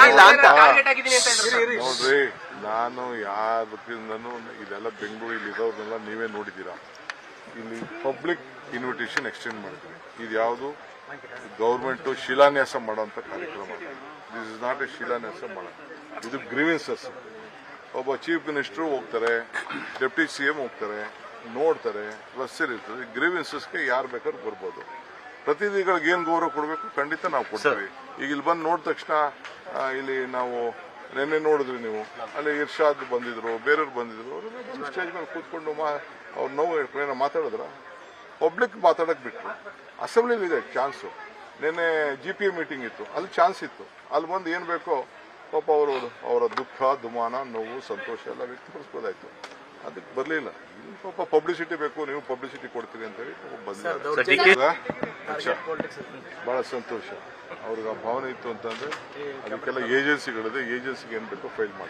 ಇಲ್ಲ ಅಂತ. ನೋಡ್ರಿ, ನಾನು ಯಾರಕ್ಕಿಂದನೂ ಇದೆಲ್ಲ ಬೆಂಗಳೂರಲ್ಲಿ ಇರೋರ್ನೆಲ್ಲ ನೀವೇ ನೋಡಿದ್ದೀರಾ. ಇಲ್ಲಿ ಪಬ್ಲಿಕ್ ಇನ್ವಿಟೇಷನ್ ಎಕ್ಸ್ಟೆಂಡ್ ಮಾಡಿದ್ವಿ. ಇದು ಯಾವುದು ಗೌರ್ಮೆಂಟ್ ಶಿಲಾನ್ಯಾಸ ಮಾಡೋಂಥ ಕಾರ್ಯಕ್ರಮ. ದಿಸ್ ಇಸ್ ನಾಟ್ ಎ ಶಿಲಾನ್ಯಾಸ ಮಾಡೋದು, ಇದು ಗ್ರೀವೆನ್ಸಸ್. ಒಬ್ಬ ಚೀಫ್ ಮಿನಿಸ್ಟರ್ ಹೋಗ್ತಾರೆ, ಡೆಪ್ಟಿ CM ಹೋಗ್ತಾರೆ, ನೋಡ್ತಾರೆ, ಪ್ಲಸ್ಸರ್ ಇರ್ತದೆ. ಗ್ರೀವೆನ್ಸಸ್ಗೆ ಯಾರು ಬೇಕಾದ್ರೂ ಬರ್ಬೋದು. ಪ್ರತಿನಿಧಿಗಳಿಗೆ ಏನು ಗೌರವ ಕೊಡಬೇಕು ಖಂಡಿತ ನಾವು ಕೊಡ್ತೀವಿ. ಈಗ ಇಲ್ಲಿ ಬಂದು ನೋಡಿದ ತಕ್ಷಣ ಇಲ್ಲಿ ನಾವು ನಿನ್ನೆ ನೋಡಿದ್ರಿ ನೀವು, ಅಲ್ಲಿ ಇರ್ಷಾದ್ ಬಂದಿದ್ರು, ಬೇರೆಯವ್ರು ಬಂದಿದ್ರು, ಅವರೆಲ್ಲ ಬಂದು ಸ್ಟೇಜ್ ಮೇಲೆ ಕೂತ್ಕೊಂಡು ಅವ್ರು ನೋವು ಏನೋ ಮಾತಾಡಿದ್ರ, ಪಬ್ಲಿಕ್ ಮಾತಾಡಕ್ ಬಿಟ್ರು. ಅಸೆಂಬ್ಲಿಲಿ ಇದೆ ಚಾನ್ಸು. ನಿನ್ನೆ GPA ಮೀಟಿಂಗ್ ಇತ್ತು, ಅಲ್ಲಿ ಚಾನ್ಸ್ ಇತ್ತು. ಅಲ್ಲಿ ಬಂದು ಏನು ಬೇಕೋ ಪಾಪ ಅವರ ದುಃಖ, ದುಮಾನ, ನೋವು, ಸಂತೋಷ ಎಲ್ಲ ವ್ಯಕ್ತಪಡಿಸ್ಬೋದಾಯ್ತು. ಅದಕ್ಕೆ ಬರಲಿಲ್ಲ. ಪಾಪ ಪಬ್ಲಿಸಿಟಿ ಬೇಕು, ನೀವು ಪಬ್ಲಿಸಿಟಿ ಕೊಡ್ತೀರಿ ಅಂತ ಹೇಳಿ ಬಂದಿಲ್ಲ. ಬಹಳ ಸಂತೋಷ. ಅವ್ರಿಗೆ ಆ ಭಾವನೆ ಇತ್ತು ಅಂತಂದ್ರೆ ಅದಕ್ಕೆಲ್ಲ ಏಜೆನ್ಸಿಗಳಿದೆ, ಏಜೆನ್ಸಿಗೆ ಏನು ಬೇಕೋ ಫೈಲ್ ಮಾಡಿ.